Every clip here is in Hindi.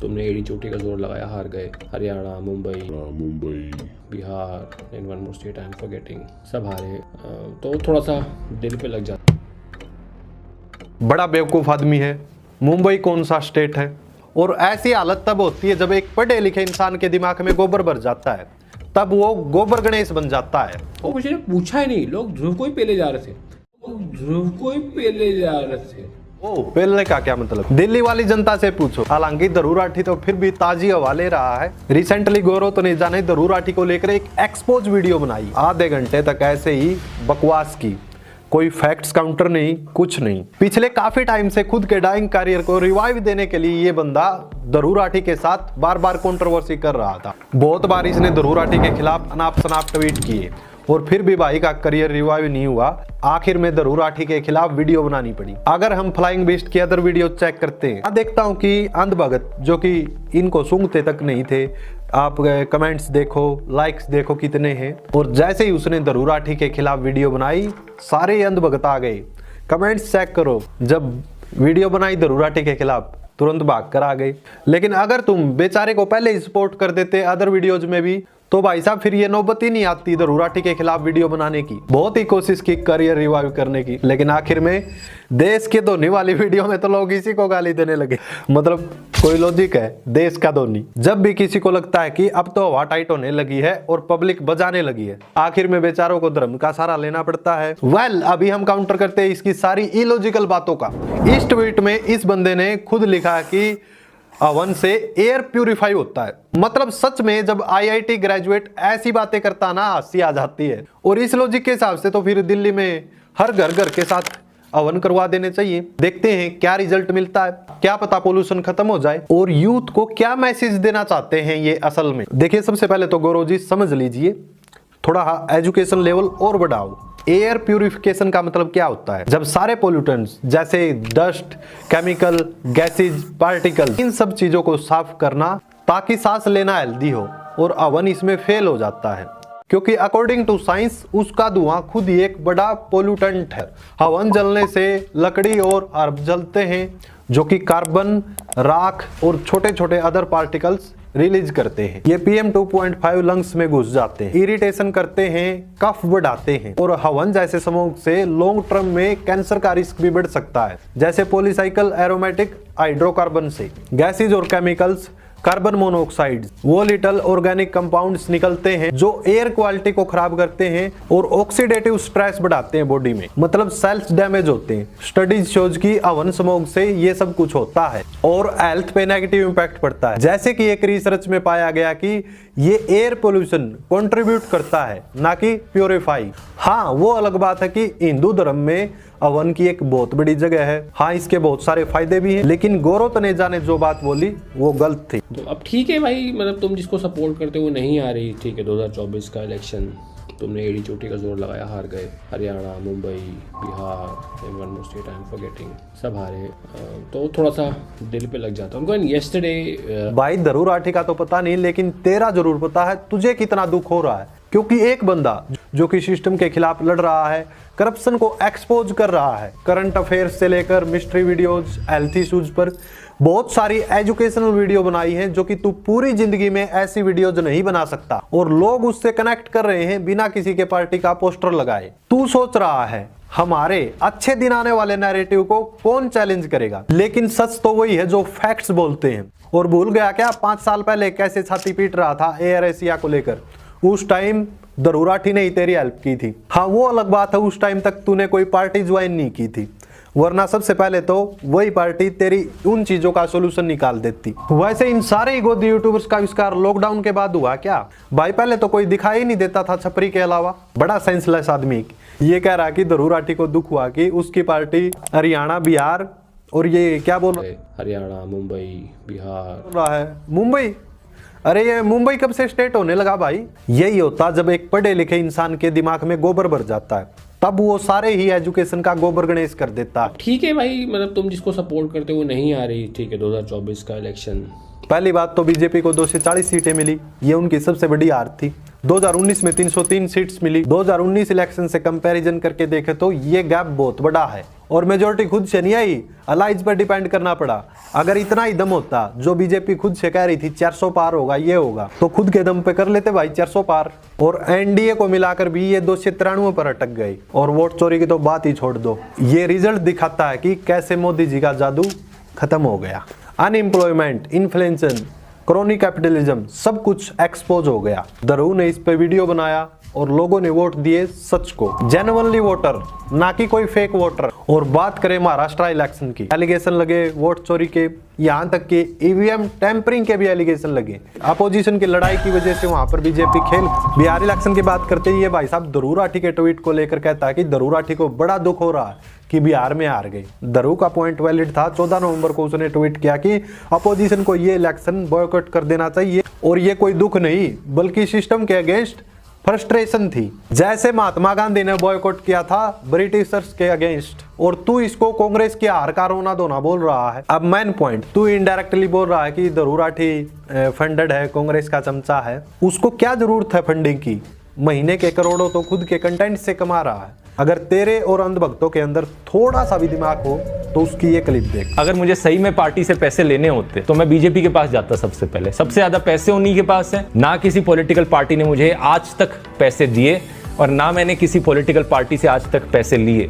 तुमने एड़ी चोटी का जोर लगाया, हार गए। Haryana, Mumbai, Bihar and one more state I am forgetting, सब हारे। तो थोड़ा सा दिल पे लग जाता। बड़ा बेवकूफ़ आदमी है। मुंबई कौन सा स्टेट है? और ऐसी हालत तब होती है जब एक पढ़े लिखे इंसान के दिमाग में गोबर भर जाता है, तब वो गोबर गणेश बन जाता है। वो मुझे पूछा ही नहीं, लोग ध्रुव को ही पेले जा रहे थे, ओ पहले का क्या मतलब? दिल्ली वाली जनता से पूछो। हालांकि दरूर राठी तो फिर भी ताजी हवा ले रहा है। रिसेंटली गौरव तनेजा ने दरूर राठी को लेकर एक एक्सपोज वीडियो बनाई, आधे घंटे तक ऐसे ही बकवास की, कोई फैक्ट्स काउंटर नहीं, कुछ नहीं। पिछले काफी टाइम से खुद के डाइंग करियर को रिवाइव देने के लिए ये बंदा दरूर राठी के साथ बार बार कंट्रोवर्सी कर रहा था। बहुत बार इसने दरूर राठी के खिलाफ अनाप शनाप ट्वीट किए और फिर भी भाई का करियर रिवाइव नहीं हुआ। आखिर में दरूर राठी के खिलाफ वीडियो बनानी पड़ी। अगर हम फ्लाइंग बीस्ट की अदर वीडियो चेक करते हैं, देखता हूं कि अंधभगत जो कि इनको सूंघते तक नहीं थे, आप कमेंट्स देखो, लाइक्स देखो कितने हैं। और जैसे ही उसने दरूर राठी के खिलाफ वीडियो बनाई, सारे अंधभगत आ गए। कमेंट्स चेक करो, जब वीडियो बनाई दरूर राठी के खिलाफ तुरंत भाग कर आ गए। लेकिन अगर तुम बेचारे को पहले ही सपोर्ट कर देते अदर वीडियोज में भी, तो भाई साहब फिर ये नौबत ही नहीं आती दरूर राठी के खिलाफ वीडियो बनाने की। बहुत ही कोशिश की करियर रिवाइव करने की, लेकिन आखिर में देश के धोनी वाली वीडियो में तो लोग इसी को गाली देने लगे। मतलब कोई लॉजिक है? देश का धोनी। जब भी किसी को लगता है कि अब तो हवा टाइट होने लगी है और पब्लिक बजाने लगी है, आखिर में बेचारों को धर्म का सहारा लेना पड़ता है। अभी हम काउंटर करते हैं इसकी सारी इलॉजिकल बातों का। इस ट्वीट में इस बंदे ने खुद लिखा कि अवन से एयर प्यूरिफाई होता है। मतलब सच में जब आईआईटी ग्रेजुएट ऐसी बातें करता ना, हंसी आ जाती है। और इस लॉजिक के हिसाब से तो फिर दिल्ली में हर घर के साथ अवन करवा देने चाहिए। देखते हैं क्या रिजल्ट मिलता है, क्या पता पोल्यूशन खत्म हो जाए। और यूथ को क्या मैसेज देना चाहते हैं ये असल में? देखिए, सबसे पहले तो गौरव जी समझ लीजिए, थोड़ा एजुकेशन लेवल और बढ़ाओ। एयर प्यूरिफिकेशन का मतलब क्या होता है? जब सारे पोल्यूटेंट्स जैसे डस्ट, केमिकल, गैसेज, पार्टिकल, इन सब चीजों को साफ करना ताकि सांस लेना हेल्दी हो, और अवन इसमें फेल हो जाता है क्योंकि अकॉर्डिंग टू साइंस उसका धुआं खुद ही एक बड़ा पोल्यूटेंट है। हवन जलने से लकड़ी और अर्ब जलते हैं जो कि कार्बन, राख और छोटे छोटे अदर पार्टिकल्स रिलीज करते हैं। ये PM 2.5 लंग्स में घुस जाते हैं, इरिटेशन करते हैं, कफ बढ़ाते हैं। और हवन जैसे स्मोक से लॉन्ग टर्म में कैंसर का रिस्क भी बढ़ सकता है, जैसे पॉलीसाइकिल एरोमेटिक हाइड्रोकार्बन से। गैसेज और chemicals, carbon monoxide, volatile organic compounds निकलते हैं जो एयर क्वालिटी को खराब करते हैं और ऑक्सीडेटिव स्ट्रेस बढ़ाते हैं बॉडी में, मतलब सेल्स डैमेज होते हैं। स्टडीज शोज की अवन स्मोक से ये सब कुछ होता है और हेल्थ पे नेगेटिव इंपैक्ट पड़ता है। जैसे कि एक रिसर्च में पाया गया कि ये एयर पोल्यूशन कंट्रीब्यूट करता है, ना कि प्योरीफाई। हाँ, वो अलग बात है कि हिंदू धर्म में अवन की एक बहुत बड़ी जगह है। हाँ, इसके बहुत सारे फायदे भी हैं, लेकिन गौरव तनेजा ने जो बात बोली वो गलत थी। तो अब ठीक है भाई, मतलब तुम जिसको सपोर्ट करते हो वो नहीं आ रही, ठीक है। 2024 का इलेक्शन तुमने एड़ी चोटी का जोर लगाया, हार गए। Haryana, Mumbai, Bihar and one more state I am forgetting, सब हारे। तो थोड़ा सा दिल पे लग जाता है। येस्टरडे भाई दरूर राठी का तो पता नहीं, लेकिन तेरा जरूर पता है तुझे कितना दुख हो रहा है, क्योंकि एक बंदा जो कि सिस्टम के खिलाफ लड़ रहा है, करप्शन को एक्सपोज कर रहा है, करंट अफेयर्स से लेकर मिस्ट्री वीडियोज, हेल्थ इश्यूज पर बहुत सारी एजुकेशनल वीडियो बनाई है जो कि तू पूरी जिंदगी में ऐसी वीडियोज नहीं बना सकता, और लोग उससे कनेक्ट कर रहे हैं बिना किसी के पार्टी का पोस्टर लगाए। तू सोच रहा है हमारे अच्छे दिन आने वाले नैरेटिव को कौन चैलेंज करेगा, लेकिन सच तो वही है जो फैक्ट्स बोलते हैं। और भूल गया क्या 5 साल पहले कैसे छाती पीट रहा था एयर एशिया को लेकर? उस टाइम दरूर राठी ने ही तेरी हेल्प की थी। हाँ, वो अलग बात है, उस टाइम तक तूने कोई पार्टी ज्वाइन नहीं की थी, वरना सबसे पहले तो वही पार्टी तेरी उन चीजों का सोल्यूशन निकाल देती। वैसे इन सारे गोदी यूट्यूबर्स का आविष्कार लॉकडाउन के बाद हुआ क्या भाई? पहले तो कोई दिखाई नहीं देता था छपरी के अलावा। बड़ा सेंसलेस आदमी ये कह रहा कि दरूर राठी को दुख हुआ कि उसकी पार्टी हरियाणा, बिहार, और ये क्या बोल रहा है, हरियाणा, मुंबई, बिहार बोल रहा है मुंबई। अरे ये मुंबई कब से स्टेट होने लगा भाई? यही होता जब एक पढ़े लिखे इंसान के दिमाग में गोबर भर जाता है, तब वो सारे ही एजुकेशन का गोबर गणेश कर देता। ठीक है भाई, मतलब तुम जिसको सपोर्ट करते हो वो नहीं आ रही, ठीक है। 2024 का इलेक्शन, पहली बात तो बीजेपी को 240 सीटें मिली, ये उनकी सबसे बड़ी हार थी। 2019 में 303 सीट्स मिली। 2019 इलेक्शन से कंपैरिजन करके देखे तो ये गैप बहुत बड़ा है। और मेजोरिटी खुद से नहीं आई, अलाइज पर डिपेंड करना पड़ा। अगर इतना ही दम होता जो बीजेपी खुद से कह रही थी 400 पार होगा ये होगा, तो खुद के दम पे कर लेते भाई 400 पार। और एनडीए को मिलाकर भी ये 293 पर अटक गई। और वोट चोरी की तो बात ही छोड़ दो। ये रिजल्ट दिखाता है कि कैसे मोदी जी का जादू खत्म हो गया। अनएम्प्लॉयमेंट, इन्फ्लेशन, क्रोनी कैपिटलिज्म सब कुछ एक्सपोज हो गया। दरू ने इस पे वीडियो बनाया और लोगों ने वोट दिए सच को, जेन्युइनली वोटर, ना कि कोई फेक वोटर। और बात करें महाराष्ट्र इलेक्शन की, एलिगेशन लगे वोट चोरी के, यहाँ तक कि ईवीएम टैंपरिंग के भी एलिगेशन लगे। अपोजिशन की लड़ाई की वजह से वहां पर बीजेपी खेल। बिहार इलेक्शन की बात करते ही ये भाई साहब दरू राठी के ट्वीट को लेकर कहता है कि दरू राठी को बड़ा दुख हो रहा है कि बिहार में हार गई। दरू का पॉइंट वैलिड था। 14 नवंबर को उसने ट्वीट किया कि अपोजिशन को ये इलेक्शन बॉयकॉट कर देना चाहिए और ये कोई दुख नहीं बल्कि सिस्टम के अगेंस्ट फ्रस्ट्रेशन थी। जैसे महात्मा गांधी ने बॉयकॉट किया था ब्रिटिशर्स के अगेंस्ट, और तू इसको कांग्रेस की हार का रोना धोना बोल रहा है। अब मेन पॉइंट, तू इनडायरेक्टली बोल रहा है कि दरू राठी फंडेड है, कांग्रेस का चमचा है। उसको क्या जरूरत है फंडिंग की? महीने के करोड़ों तो खुद के कंटेंट से कमा रहा है। अगर तेरे और अंधभक्तों के अंदर थोड़ा सा भी दिमाग हो तो उसकी ये क्लिप देख। अगर मुझे सही में पार्टी से पैसे लेने होते तो मैं बीजेपी के पास जाता सबसे पहले। सबसे ज्यादा पैसे उन्हीं के पास है। ना किसी पॉलिटिकल पार्टी ने मुझे आज तक पैसे दिए और ना मैंने किसी पॉलिटिकल पार्टी से आज तक पैसे लिए।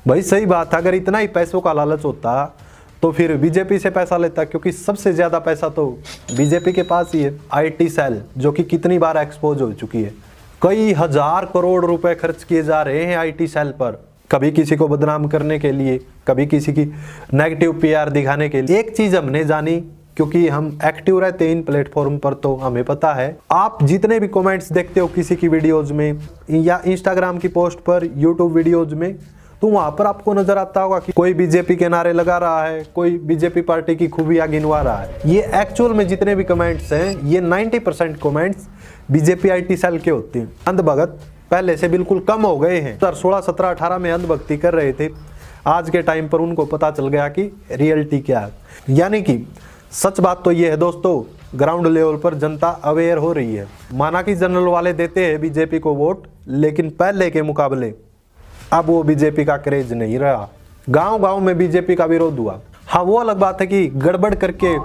भाई सही बात है, अगर इतना ही पैसों का लालच होता तो फिर बीजेपी से पैसा लेता, क्योंकि सबसे ज्यादा पैसा तो बीजेपी के पास ही है। आईटी सेल जो कि कितनी बार एक्सपोज हो चुकी है, कई हजार करोड़ रुपए खर्च किए जा रहे हैं आईटी सेल पर, कभी किसी को बदनाम करने के लिए, कभी किसी की नेगेटिव पीआर दिखाने के लिए। एक चीज हमने जानी, क्योंकि हम एक्टिव रहते हैं इन प्लेटफॉर्म पर, तो हमें पता है आप जितने भी कमेंट्स देखते हो किसी की वीडियोज में या इंस्टाग्राम की पोस्ट पर, यूट्यूब वीडियोज में, तो वहां पर आपको नजर आता होगा कि कोई बीजेपी के नारे लगा रहा है, कोई बीजेपी पार्टी की खूबियां गिनवा रहा है। ये एक्चुअल में जितने भी कमेंट्स हैं ये 90% कमेंट्स बीजेपी आईटी सेल के होते हैं। अंधभगत पहले से बिल्कुल कम हो गए हैं। 2016, 17, 18 में अंधभक्ति कर रहे थे, आज के टाइम पर उनको पता चल गया कि रियलिटी क्या है। यानी कि सच बात तो ये है दोस्तों, ग्राउंड लेवल पर जनता अवेयर हो रही है। माना कि जनरल वाले देते हैं बीजेपी को वोट, लेकिन पहले के मुकाबले अब वो बीजेपी का क्रेज नहीं रहा। गांव-गांव में बीजेपी का विरोध हुआ। हाँ, वो अलग बात है कि गड़बड़ करके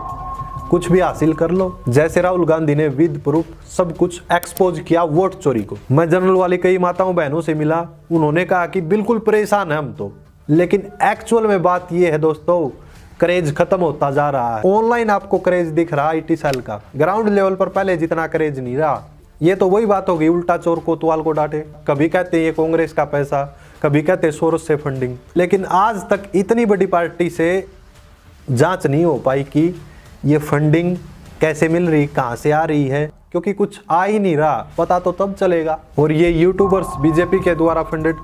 कुछ भी हासिल कर लो, जैसे राहुल गांधी ने विद प्रूफ सब कुछ एक्सपोज किया वोट चोरी को। मैं जनरल वाली कई माताओं बहनों से मिला, उन्होंने कहा कि बिल्कुल परेशान है हम तो, लेकिन एक्चुअल में बात ये है दोस्तों, क्रेज खत्म होता जा रहा है। ऑनलाइन आपको क्रेज दिख रहा है आईटी सेल का, ग्राउंड लेवल पर पहले जितना क्रेज नहीं रहा। ये तो वही बात होगी, उल्टा चोर कोतवाल को डांटे। कभी कहते हैं ये कांग्रेस का पैसा, कभी कहते हैं सोर्स से फंडिंग, लेकिन आज तक इतनी बड़ी पार्टी से जांच नहीं हो पाई कि ये फंडिंग कैसे मिल रही, कहां से आ रही है, क्योंकि कुछ आ ही नहीं रहा। पता तो तब चलेगा। और ये यूट्यूबर्स बीजेपी के द्वारा फंडेड,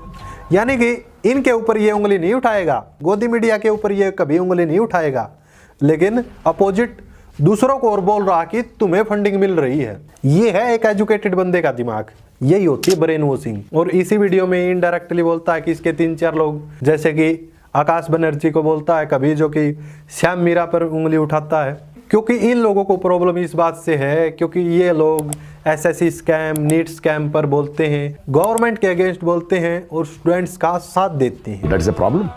यानी कि इनके ऊपर ये उंगली नहीं उठाएगा, गोदी मीडिया के ऊपर ये कभी उंगली नहीं उठाएगा, लेकिन अपोजिट दूसरों को और बोल रहा कि तुम्हें फंडिंग मिल रही है। ये है एक एजुकेटेड बंदे का दिमाग, यही होती है ब्रेन वॉशिंग। और इसी वीडियो में इनडायरेक्टली बोलता है कि इसके 3-4 लोग, जैसे कि आकाश बनर्जी को बोलता है कभी, जो कि श्याम मीरा पर उंगली उठाता है, क्योंकि इन लोगों को प्रॉब्लम इस बात से है क्योंकि ये लोग एसएससी स्कैम, नीट स्कैम पर बोलते हैं, गवर्नमेंट के अगेंस्ट बोलते हैं और स्टूडेंट्स का साथ देते हैं। That's a problem.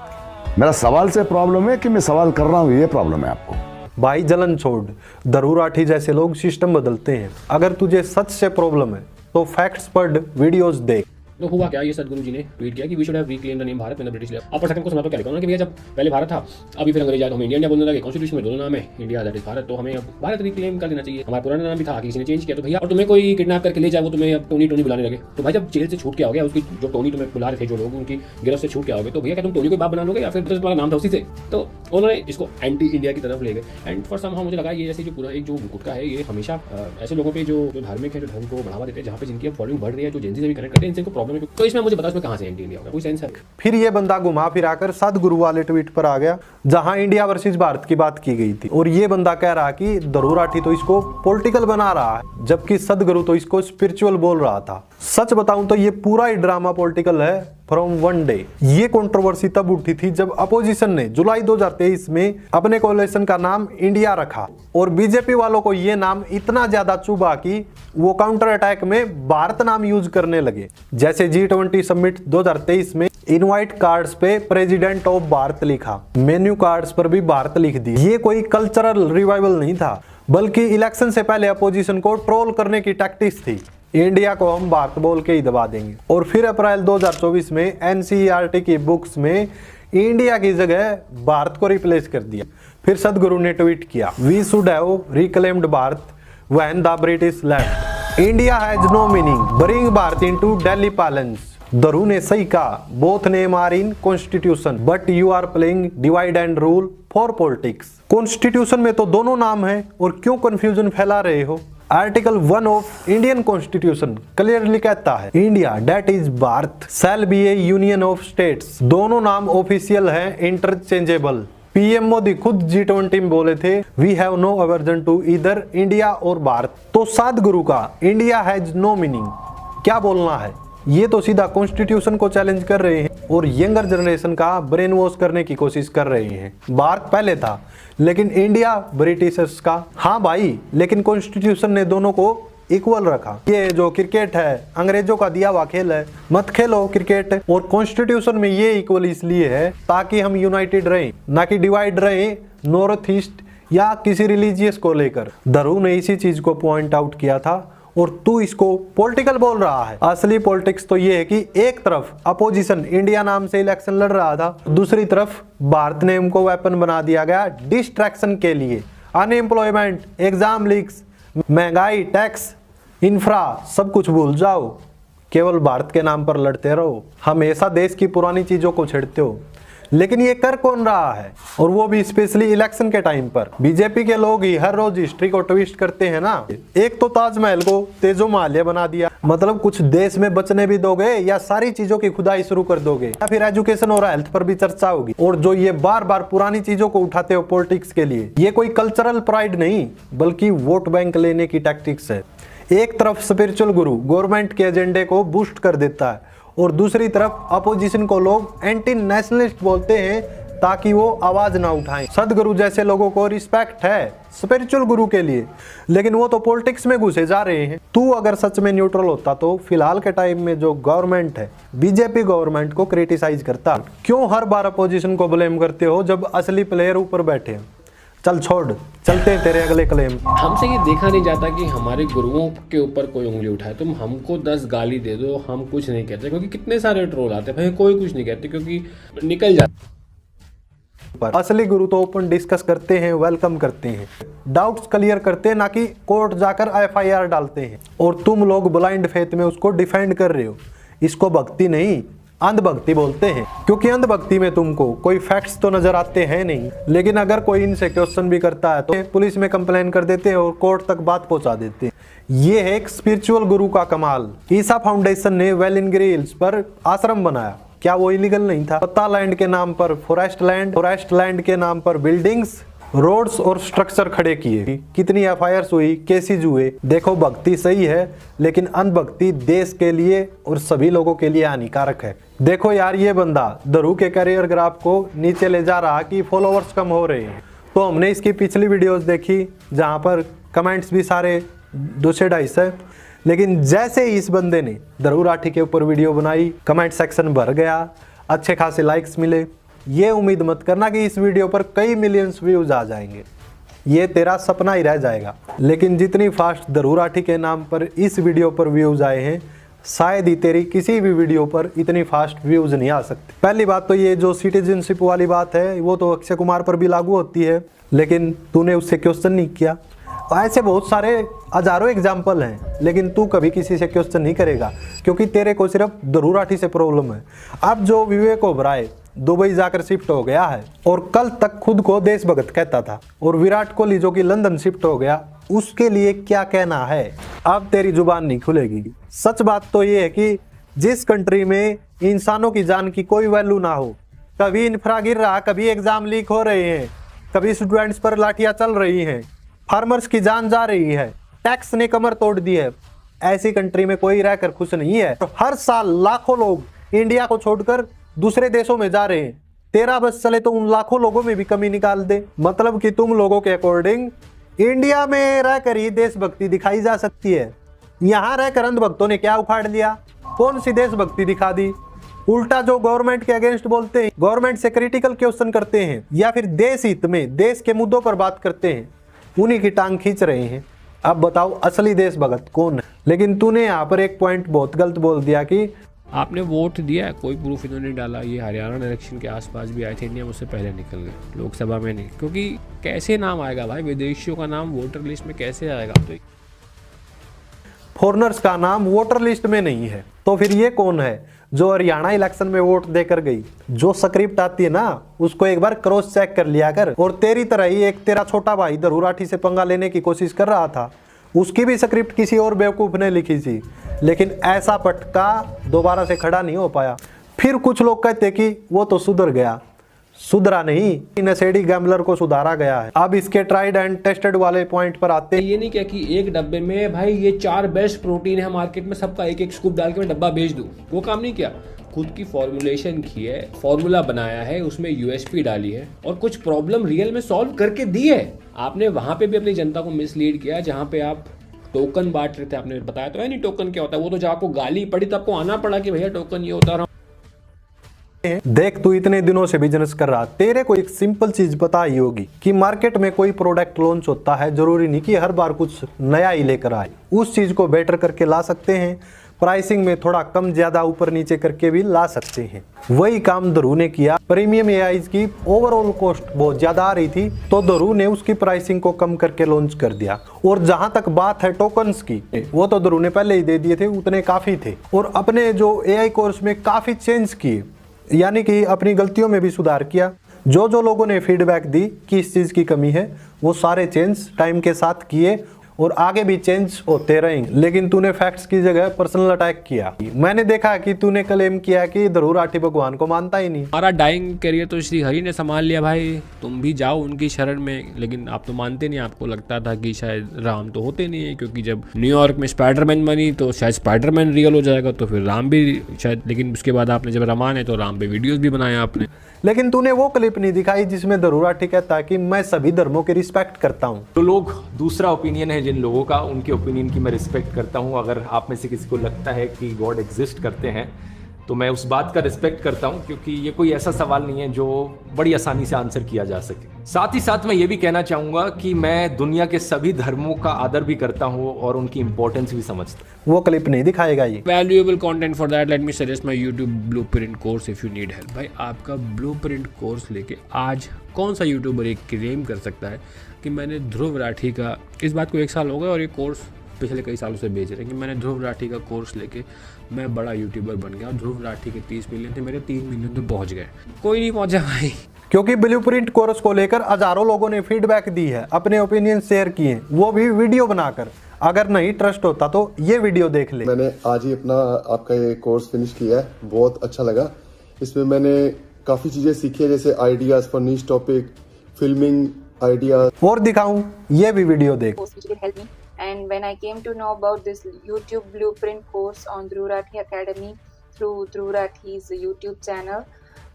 मेरा सवाल से प्रॉब्लम है कि मैं सवाल कर रहा हूँ, ये प्रॉब्लम है आपको। भाई जलन छोड़, दरू राठी जैसे लोग सिस्टम बदलते हैं। अगर तुझे सच से प्रॉब्लम है तो फैक्ट्स पढ़, वीडियोस देख। तो हुआ क्या, ये सदगुरु जी ने ट्वीट किया कि we should have reclaimed the name Bharat in the British left. अब पर सेकंड को सुना तो क्या लिखा उन्होंने कि भैया जब पहले भारत था, अभी फिर अंग्रेज आए तो हमें इंडिया बोलने लगे। कॉन्स्टिट्यूशन में दोनों नाम है, इंडिया दैट इज भारत, तो हमें अब भारत रिक्लेम कर लेना चाहिए। हमारा पुराना नाम भी था, किसी ने चेंज किया, तो भैया और तुम्हें कोई किडनैप करके ले जाए वो तुम्हें अब टोनी टोनी बुलाने लगे। तो भाई जब जेल से छूट के आओगे, उसकी जो टोनी तुम्हें बुला रहे थे जो लोग, उनकी गिरफ्त से छूट के आओगे, तो भैया क्या तुम टोनी को बाप बना लोगे या फिर तुम्हारा नाम था उसी से? तो उन्होंने इसको एंटी इंडिया की तरफ ले गए। एंड फॉर समहाउ मुझे लगा ये जैसे जो पूरा एक जो गुटका है, ये हमेशा ऐसे लोगों पे जो धार्मिक है, जो धर्म को बढ़ावा देते हैं, जहाँ पे जिनकी फॉलोइंग बढ़ रही है, जो जेंजी से भी कनेक्ट करते हैं, इनसे प्रॉब्लम है। तो इसमें मुझे बताओ इसमें कहाँ से एंटी इंडिया होगा, कोई सेंस है? फिर ये बंदा घुमा फिराकर सदगुरु वाले ट्वीट पर आ गया, जहां इंडिया वर्सेस भारत की बात की गई थी, और ये बंदा कह रहा कि दरू राठी तो इसको पॉलिटिकल बना रहा है, जबकि सदगुरु तो इसको स्पिरिचुअल बोल रहा था। सच बताऊं तो ये पूरा ही ड्रामा पॉलिटिकल है। From one day. ये कंट्रोवर्सी तब उठी थी जब अपोजिशन ने जुलाई 2023 में अपने कोalition का नाम इंडिया रखा और बीजेपी वालों को ये नाम इतना ज्यादा चुभा कि वो काउंटर अटैक में भारत नाम यूज करने लगे। जैसे G20 समिट 2023 में इनवाइट कार्ड्स पे प्रेसिडेंट ऑफ भारत लिखा, मेन्यू कार्ड्स पर भी भारत लिख दी। ये कोई कल्चरल रिवाइवल नहीं था, बल्कि इलेक्शन से पहले अपोजिशन को ट्रोल करने की टैक्टिक्स थी। इंडिया को हम भारत बोल के ही दबा देंगे। और फिर अप्रैल 2024 में NCERT की बुक्स में इंडिया की जगह भारत को रिप्लेस कर दिया। फिर सदगुरु ने ट्वीट किया, we should have reclaimed Bharat when the British left. India has no meaning, bring Bharat into Delhi palace. दरू ने सही कहा, both name are in constitution but you are playing divide and rule for politics. Constitution में तो दोनों नाम है और क्यों कंफ्यूजन फैला रहे हो। Article 1 of Indian constitution clearly कहता है, India that is Bharat shall be A union of states. दोनों नाम ऑफिशियल है, इंटरचेंजेबल। पीएम मोदी खुद G20 में बोले थे, we have no aversion to either India और भारत। तो सदगुरु का इंडिया हैज नो मीनिंग क्या बोलना है। ये तो सीधा कॉन्स्टिट्यूशन को चैलेंज कर रहे हैं और यंगर जनरेशन का ब्रेन वॉश करने की कोशिश कर रहे हैं। भारत पहले था लेकिन इंडिया ब्रिटिशर्स का। हाँ भाई, लेकिन कॉन्स्टिट्यूशन ने दोनों को इक्वल रखा। ये जो क्रिकेट है अंग्रेजों का दिया हुआ खेल है, मत खेलो क्रिकेट। और कॉन्स्टिट्यूशन में ये इक्वल इसलिए है ताकि हम यूनाइटेड रहें, ना कि डिवाइड रहें नॉर्थ ईस्ट या किसी रिलीजियस को लेकर। धरू ने इसी चीज को पॉइंट आउट किया था और तू इसको पॉलिटिकल बोल रहा है। असली पॉलिटिक्स तो ये है कि एक तरफ अपोजिशन इंडिया नाम से इलेक्शन लड़ रहा था, दूसरी तरफ भारत नेम को वेपन बना दिया गया डिस्ट्रैक्शन के लिए। अनएम्प्लॉयमेंट, एग्जाम लीक्स, महंगाई, टैक्स, इंफ्रा सब कुछ भूल जाओ, केवल भारत के नाम पर लड़ते रहो। हमेशा देश की पुरानी चीजों को छेड़ते हो, लेकिन ये कर कौन रहा है, और वो भी स्पेशली इलेक्शन के टाइम पर। बीजेपी के लोग ही हर रोज हिस्ट्री को ट्विस्ट करते हैं ना। एक तो ताजमहल को तेजो महल बना दिया, मतलब कुछ देश में बचने भी दोगे या सारी चीजों की खुदाई शुरू कर दोगे, या फिर एजुकेशन और हेल्थ पर भी चर्चा होगी। और जो ये बार बार पुरानी चीजों को उठाते हो पॉलिटिक्स के लिए, ये कोई कल्चरल प्राइड नहीं बल्कि वोट बैंक लेने की टैक्टिक्स है। एक तरफ स्पिरिचुअल गुरु गवर्नमेंट के एजेंडे को बूस्ट कर देता है और दूसरी तरफ अपोजिशन को लोग एंटी नेशनलिस्ट बोलते हैं ताकि वो आवाज ना उठाएं। सदगुरु जैसे लोगों को रिस्पेक्ट है स्पिरिचुअल गुरु के लिए, लेकिन वो तो पॉलिटिक्स में घुसे जा रहे हैं। तू अगर सच में न्यूट्रल होता तो फिलहाल के टाइम में जो गवर्नमेंट है बीजेपी गवर्नमेंट को क्रिटिसाइज करता। क्यों हर बार अपोजिशन को ब्लेम करते हो जब असली प्लेयर ऊपर बैठे हैं। चल छोड़, चलते हैं तेरे अगले क्लेम। हमसे ये देखा नहीं जाता कि हमारे गुरुओं के ऊपर कोई उंगली उठाए। तुम हमको 10 गाली दे दो, हम कुछ नहीं कहते, क्योंकि कितने सारे ट्रोल आते हैं भाई, कोई कुछ नहीं कहते क्योंकि निकल जाते। असली गुरु तो ओपन डिस्कस करते हैं, वेलकम करते हैं, डाउट्स क्लियर करते हैं, ना कि कोर्ट जाकर FIR डालते हैं। और तुम लोग ब्लाइंड फेथ में उसको डिफेंड कर रहे हो। इसको भक्ति नहीं अंधभक्ति बोलते हैं, क्योंकि अंधभक्ति में तुमको कोई फैक्ट्स तो नजर आते हैं नहीं, लेकिन अगर कोई इनसे क्वेश्चन भी करता है तो पुलिस में कंप्लेन कर देते हैं और कोर्ट तक बात पहुंचा देते हैं। ये है एक स्पिरिचुअल गुरु का कमाल। ईसा फाउंडेशन ने वेलिंगरी हिल्स पर आश्रम बनाया, क्या वो इलीगल नहीं था? पत्ता लैंड के नाम पर फॉरेस्ट लैंड के नाम पर बिल्डिंग्स, रोड्स और स्ट्रक्चर खड़े किए। कितनी FIRs हुई, केसेज हुए। देखो भक्ति सही है, लेकिन अंधभक्ति देश के लिए और सभी लोगों के लिए हानिकारक है। देखो यार, ये बंदा धरू के करियर ग्राफ को नीचे ले जा रहा कि फॉलोवर्स कम हो रहे हैं। तो हमने इसकी पिछली वीडियोस देखी जहां पर कमेंट्स भी सारे 200-250 है, लेकिन जैसे ही इस बंदे ने धरू राठी के ऊपर वीडियो बनाई, कमेंट सेक्शन भर गया, अच्छे खासे लाइक्स मिले। ये उम्मीद मत करना कि इस वीडियो पर कई मिलियंस व्यूज आ जाएंगे, ये तेरा सपना ही रह जाएगा। लेकिन जितनी फास्ट धरू राठी के नाम पर इस वीडियो पर व्यूज आए हैं, शायद ही तेरी किसी भी वीडियो पर इतनी फास्ट व्यूज नहीं आ सकते। पहली बात तो ये जो सिटीजनशिप वाली बात है वो तो अक्षय कुमार पर भी लागू होती है, लेकिन तूने उससे क्वेश्चन नहीं किया। ऐसे बहुत सारे हजारों एग्जाम्पल हैं, लेकिन तू कभी किसी से क्वेश्चन नहीं करेगा क्योंकि तेरे को सिर्फ धरू राठी से प्रॉब्लम है। अब जो विवेक ओबराय दुबई जाकर शिफ्ट हो गया है और कल तक खुद को देशभक्त कहता था, और विराट कोहली जो कि लंदन शिफ्ट हो गया, उसके लिए क्या कहना है? अब तेरी जुबान नहीं खुलेगी। सच बात तो ये है कि जिस कंट्री में इंसानों की जान की कोई वैल्यू ना हो, कभी इंफ्रा गिर रहा, कभी एग्जाम लीक हो रहे हैं, कभी स्टूडेंट्स पर लाठियां चल रही हैं, फार्मर्स की जान जा रही है, टैक्स ने कमर तोड़ दी है, ऐसी कंट्री में कोई रहकर खुश नहीं है। तो हर साल लाखों लोग इंडिया को छोड़कर दूसरे देशों में जा रहे हैं। तेरा बस चले तो उन लाखों लोगों में भी कमी निकाल दे। मतलब कि तुम लोगों के अकॉर्डिंग इंडिया में रहकर ही देशभक्ति दिखाई जा सकती है। यहाँ रहकर अंधभक्तों ने क्या उखाड़ लिया, कौन सी देशभक्ति दिखा दी। उल्टा जो गवर्नमेंट के अगेंस्ट बोलते हैं, गवर्नमेंट से क्रिटिकल क्वेश्चन करते हैं या फिर देश हित में देश के मुद्दों पर बात करते हैं, उन्हीं की टांग खींच रहे हैं। अब बताओ असली देशभक्त कौन है। लेकिन तूने यहाँ पर एक पॉइंट बहुत गलत बोल दिया कि आपने वोट दिया, कोई प्रूफ इन्होंने डाला। ये हरियाणा इलेक्शन के आसपास भी आए थे, इंडिया मुझसे पहले निकल गए, लोकसभा में नहीं। क्योंकि कैसे नाम आएगा भाई, विदेशियों का नाम वोटर लिस्ट में कैसे आएगा। तो फॉरेनर्स का नाम वोटर लिस्ट में नहीं है, तो फिर ये कौन है जो हरियाणा इलेक्शन में वोट देकर गई। जो स्क्रिप्ट आती है ना, उसको एक बार क्रॉस चेक कर लिया कर। और तेरी तरह ही एक तेरा छोटा भाई धरू राठी से पंगा लेने की कोशिश कर रहा था, उसकी भी स्क्रिप्ट किसी और बेवकूफ ने लिखी थी, लेकिन ऐसा पटका दोबारा से खड़ा नहीं हो पाया। फिर कुछ लोग कहते कि वो तो सुधर गया, सुधरा नहीं, नशेड़ी गैम्बलर को सुधारा गया है। अब इसके ट्राइड एंड टेस्टेड वाले पॉइंट पर आते। ये नहीं क्या कि एक डब्बे में भाई ये 4 बेस्ट प्रोटीन है मार्केट में, सबका एक एक स्कूप डाल के मैं डब्बा बेच दूं, वो काम नहीं किया। खुद की फॉर्मुलेशन की है, फॉर्मूला बनाया है, उसमें यूएसपी डाली है और कुछ प्रॉब्लम रियल में सॉल्व करके दी है। आपने वहां पे भी अपनी जनता को मिसलीड किया, जहां पे आप टोकन बांट रहे थे। आपने बताया तो है नहीं टोकन क्या होता है, वो तो जब आपको गाली पड़ी तो आपको आना पड़ा कि भैया टोकन ये होता रहा। देख तू इतने दिनों से बिजनेस कर रहा, तेरे को एक सिंपल चीज पता ही होगी कि मार्केट में कोई प्रोडक्ट लॉन्च होता है, जरूरी नहीं कि हर बार कुछ नया ही लेकर आए। उस चीज को बेटर करके ला सकते हैं, प्राइसिंग में थोड़ा कम ज्यादा ऊपर नीचे करके भी ला सकते हैं। वही काम धरू ने किया। प्रीमियम एआईज की ओवरऑल कॉस्ट बहुत ज्यादा आ रही थी, तो धरू ने उसकी प्राइसिंग को कम करके लॉन्च कर दिया। और जहां तक बात है टोकन्स की, वो तो धरू ने पहले ही दे दिए थे, उतने काफी थे। और अपने जो एआई कोर्स में काफी चेंज किए, यानी कि अपनी गलतियों में भी सुधार किया। जो जो लोगों ने फीडबैक दी कि इस चीज़ की कमी है, वो सारे चेंज टाइम के साथ किए और आगे भी चेंज होते रहेंगे। लेकिन तूने फैक्ट्स की जगह पर्सनल अटैक किया। मैंने देखा कि तूने क्लेम किया कि धरू राठी भगवान को मानता ही नहीं। हमारा डाइंग करियर तो श्री हरि ने संभाल लिया भाई, तुम भी जाओ उनकी शरण में। लेकिन आप तो मानते नहीं, आपको लगता था कि शायद राम तो होते नहीं है, क्योंकि जब न्यूयॉर्क में स्पाइडरमैन बनी तो शायद स्पाइडरमैन रियल हो जाएगा, तो फिर राम भी शायद। लेकिन उसके बाद आपने जब रामान है तो राम पे वीडियोस भी बनाए आपने। लेकिन तूने वो क्लिप नहीं दिखाई जिसमें धरू राठी कहता है कि मैं सभी धर्मों की रिस्पेक्ट करता हूँ। तो लोग, दूसरा ओपिनियन है जिन लोगों का, उनके ओपिनियन की मैं रिस्पेक्ट करता हूँ। अगर आप में से किसी को लगता है कि गॉड एग्जिस्ट करते हैं तो मैं उस बात का रिस्पेक्ट करता हूँ, क्योंकि ये कोई ऐसा सवाल नहीं है जो बड़ी आसानी से आंसर किया जा सके। साथ ही साथ मैं ये भी कहना चाहूँगा कि मैं दुनिया के सभी धर्मों का आदर भी करता हूँ और उनकी इंपॉर्टेंस भी समझता हूँ। वो क्लिप नहीं दिखाएगा ये। Valuable content for that let me suggest my YouTube blueprint course if you need help. भाई आपका ब्लूप्रिंट कोर्स लेके आज कौन सा यूट्यूबर एक क्लेम कर सकता है कि मैंने ध्रुव राठी का, इस बात को 1 साल हो गया और ये कोर्स पिछले कई सालों से बेच रहे हैं कि मैंने ध्रुव राठी का कोर्स लेके मैं बड़ा यूट्यूबर बन गया। और ध्रुव राठी के 30 मिलियन थे, मेरे 3 मिलियन तो पहुंच गए। कोई नहीं पहुंचा भाई, क्योंकि ब्लूप्रिंट कोर्स को लेकर हजारों लोगों ने फीडबैक दी है, अपने ओपिनियन शेयर किए, वो भी वीडियो बनाकर। अगर नहीं ट्रस्ट होता तो ये वीडियो देख ले। मैंने आज ही अपना आपका ये कोर्स फिनिश किया है, बहुत अच्छा लगा। इसमें मैंने काफ़ी चीज़ें सीखी है, जैसे ideas for niche topic, filming ideas. और दिखाऊं, ये भी वीडियो देख। And when I came to know about this YouTube Blueprint course on Dhruv Rathi Academy through Dhruv Rathi's YouTube channel,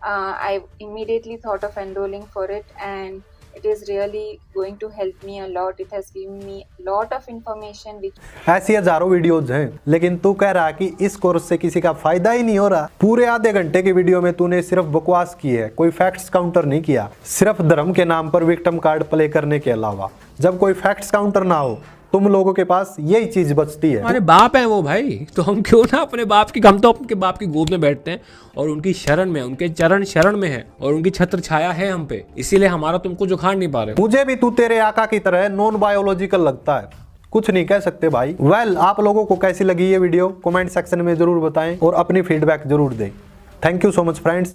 I immediately thought of enrolling for it, and it is really going to help me a lot. It has given me a lot of information which ऐसी हजारों वीडियोज हैं, लेकिन तू कह रहा कि इस कोर्स से किसी का फायदा ही नहीं हो रहा। पूरे आधे घंटे की वीडियो में तूने सिर्फ बकवास की है, कोई फैक्ट्स काउंटर नहीं किया, सिर्फ धर्म के नाम पर विक्टिम कार्ड प्ले करने के अलावा। जब कोई फैक्ट्स काउंटर ना हो, तुम लोगों के पास यही चीज बचती है। हमारे बाप हैं वो भाई, तो हम क्यों ना अपने बाप की, हम तो अपने बाप की गोद में बैठते हैं और उनकी शरण में, उनके चरण शरण में है और उनकी छत्र छाया है हम पे, इसीलिए हमारा तुमको जुखाड़ नहीं पा रहे। मुझे भी तू तेरे आका की तरह नॉन बायोलॉजिकल लगता है, कुछ नहीं कह सकते भाई। वेल, आप लोगों को कैसी लगी ये वीडियो कमेंट सेक्शन में जरूर बताएं और अपनी फीडबैक जरूर दें। Thank you so much friends.